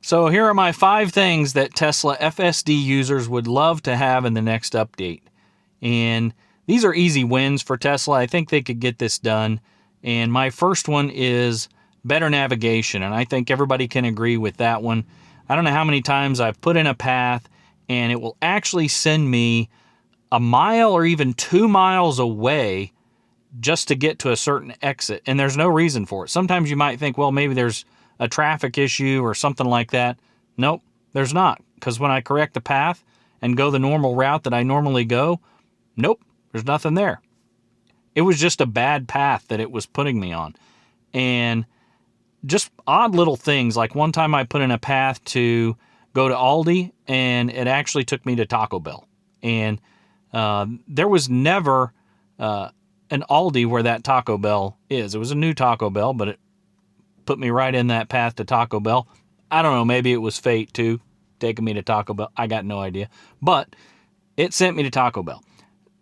So here are my 5 things that Tesla FSD users would love to have in the next update. And these are easy wins for Tesla. I think they could get this done. And my first one is better navigation. And I think everybody can agree with that one. I don't know how many times I've put in a path and it will actually send me a mile or even 2 miles away just to get to a certain exit. And there's no reason for it. Sometimes you might think, well, maybe there's a traffic issue or something like that. Nope, there's not. Because when I correct the path and go the normal route that I normally go, nope, there's nothing there. It was just a bad path that it was putting me on. And just odd little things. Like one time I put in a path to go to Aldi and it actually took me to Taco Bell. And there was never an Aldi where that Taco Bell is. It was a new Taco Bell, but it put me right in that path to Taco Bell. I don't know, maybe it was fate too, taking me to Taco Bell. I got no idea. But it sent me to Taco Bell.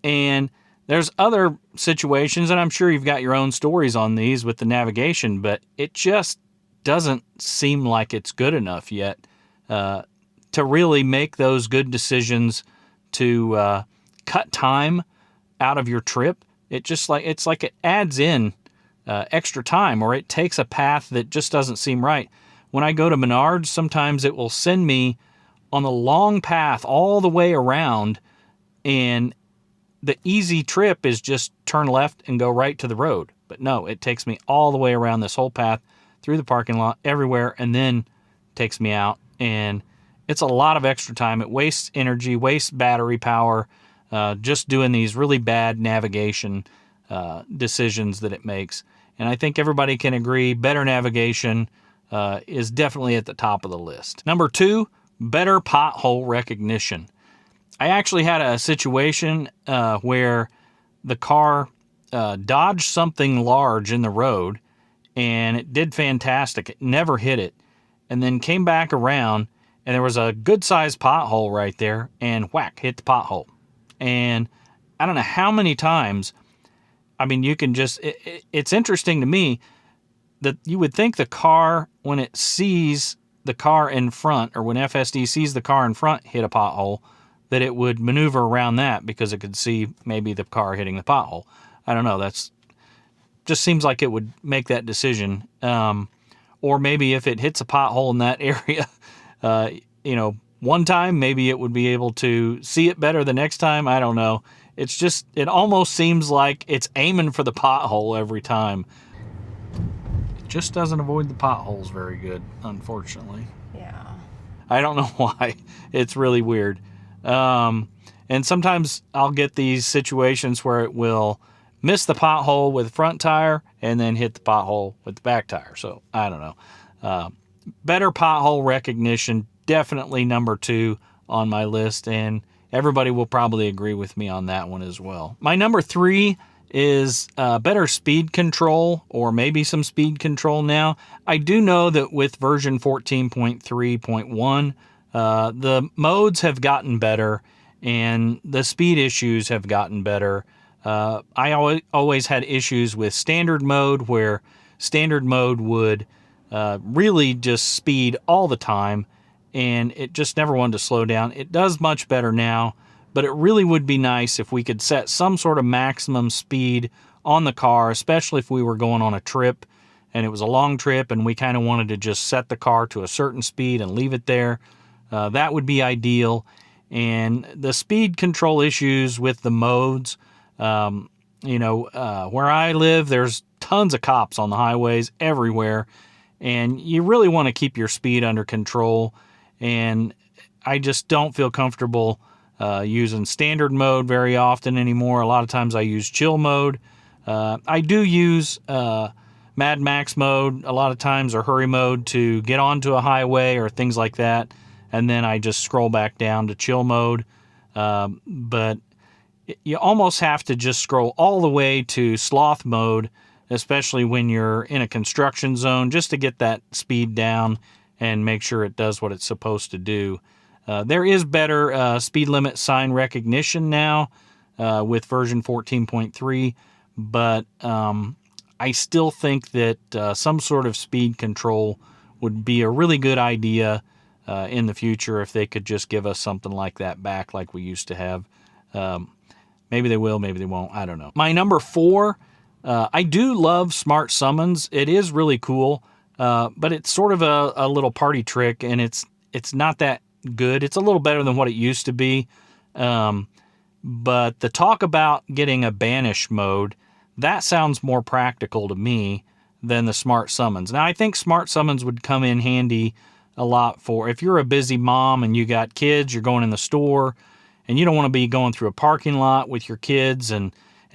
And there's other situations, and I'm sure you've got your own stories on these with the navigation, but it just doesn't seem like it's good enough yet to really make those good decisions to cut time out of your trip. It's like it adds in extra time, or it takes a path that just doesn't seem right. When I go to Menards, sometimes it will send me on the long path all the way around, and the easy trip is just turn left and go right to the road. But no, it takes me all the way around this whole path, through the parking lot, everywhere, and then takes me out. And it's a lot of extra time. It wastes energy, wastes battery power, just doing these really bad navigation decisions that it makes. And I think everybody can agree better navigation is definitely at the top of the list. Number 2, better pothole recognition. I actually had a situation where the car dodged something large in the road, and it did fantastic. It never hit it, and then came back around, and there was a good-sized pothole right there, and whack, hit the pothole. And I don't know how many times, I mean, you can just, it's interesting to me that you would think the car, when it sees the car in front, or when FSD sees the car in front hit a pothole, that it would maneuver around that because it could see maybe the car hitting the pothole. I don't know. That's just seems like it would make that decision. Or maybe if it hits a pothole in that area, one time, maybe it would be able to see it better the next time. I don't know. It's just, it almost seems like it's aiming for the pothole every time. It just doesn't avoid the potholes very good, unfortunately. Yeah. I don't know why. It's really weird. And sometimes I'll get these situations where it will miss the pothole with the front tire and then hit the pothole with the back tire. So I don't know. Better pothole recognition, definitely number 2 on my list, and everybody will probably agree with me on that one as well. My number 3 is better speed control, or maybe some speed control now. I do know that with version 14.3.1, the modes have gotten better and the speed issues have gotten better. I always had issues with standard mode, where standard mode would really just speed all the time, and it just never wanted to slow down. It does much better now, but it really would be nice if we could set some sort of maximum speed on the car, especially if we were going on a trip and it was a long trip and we kind of wanted to just set the car to a certain speed and leave it there. That would be ideal. And the speed control issues with the modes, where I live, there's tons of cops on the highways everywhere, and you really want to keep your speed under control. And I just don't feel comfortable using standard mode very often anymore. A lot of times I use chill mode. I do use Mad Max mode a lot of times, or hurry mode, to get onto a highway or things like that. And then I just scroll back down to chill mode. But you almost have to just scroll all the way to sloth mode, especially when you're in a construction zone, just to get that speed down and make sure it does what it's supposed to do. There is better speed limit sign recognition now with version 14.3, but I still think that some sort of speed control would be a really good idea in the future if they could just give us something like that back like we used to have. Maybe they will, maybe they won't. I don't know. My number 4, I do love smart summons. It is really cool, but it's sort of a little party trick, and it's not that good. It's a little better than what it used to be. But the talk about getting a banish mode, that sounds more practical to me than the smart summons. Now, I think smart summons would come in handy a lot for if you're a busy mom and you got kids, you're going in the store, and you don't want to be going through a parking lot with your kids and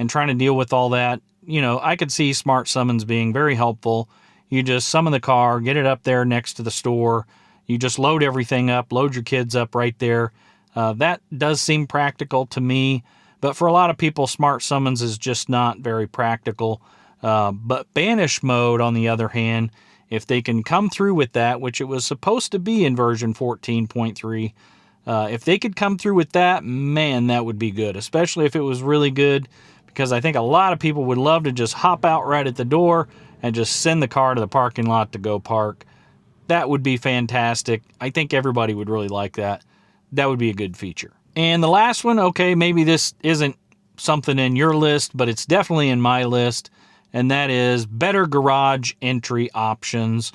trying to deal with all that. You know, I could see smart summons being very helpful. You just summon the car, get it up there next to the store. You just load everything up, load your kids up right there. That does seem practical to me, but for a lot of people, smart summons is just not very practical. But banish mode, on the other hand, if they can come through with that, which it was supposed to be in version 14.3, if they could come through with that, man, that would be good, especially if it was really good, because I think a lot of people would love to just hop out right at the door and just send the car to the parking lot to go park. That would be fantastic. I think everybody would really like that. That would be a good feature. And the last one, okay, maybe this isn't something in your list, but it's definitely in my list, and that is better garage entry options.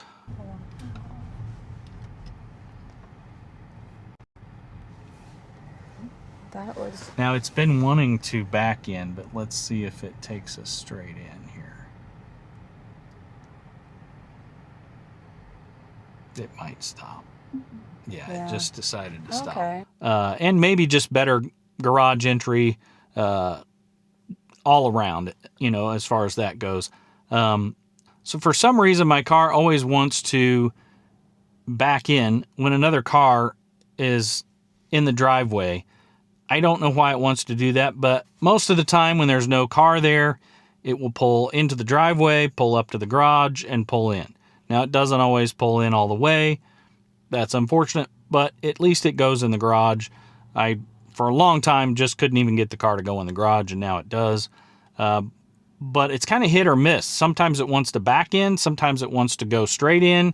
Now, it's been wanting to back in, but let's see if it takes us straight in here. It might stop. Yeah, it just decided to stop. Okay. And maybe just better garage entry all around, you know, as far as that goes. So for some reason, my car always wants to back in when another car is in the driveway. I don't know why it wants to do that, but most of the time when there's no car there, it will pull into the driveway, pull up to the garage, and pull in. Now, it doesn't always pull in all the way. That's unfortunate, but at least it goes in the garage. I, for a long time, just couldn't even get the car to go in the garage, and now it does. But it's kind of hit or miss. Sometimes it wants to back in, sometimes it wants to go straight in.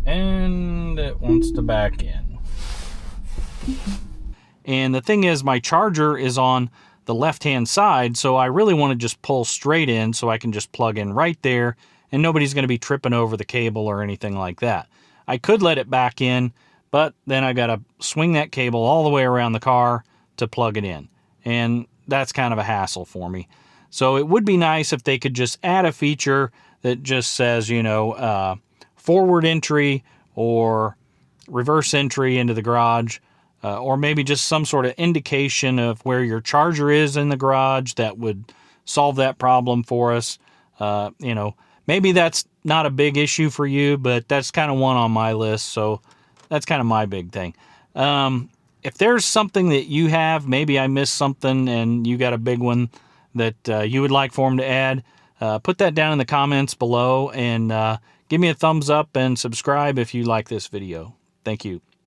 And it wants to back in. And the thing is, my charger is on the left-hand side, so I really want to just pull straight in so I can just plug in right there, and nobody's going to be tripping over the cable or anything like that. I could let it back in, but then I got to swing that cable all the way around the car to plug it in, and that's kind of a hassle for me. So it would be nice if they could just add a feature that just says, you know, forward entry or reverse entry into the garage, or maybe just some sort of indication of where your charger is in the garage that would solve that problem for us. You know, maybe that's not a big issue for you, but that's kind of one on my list, so that's kind of my big thing. If there's something that you have, maybe I missed something and you got a big one that you would like for them to add, put that down in the comments below, and give me a thumbs up and subscribe if you like this video. Thank you.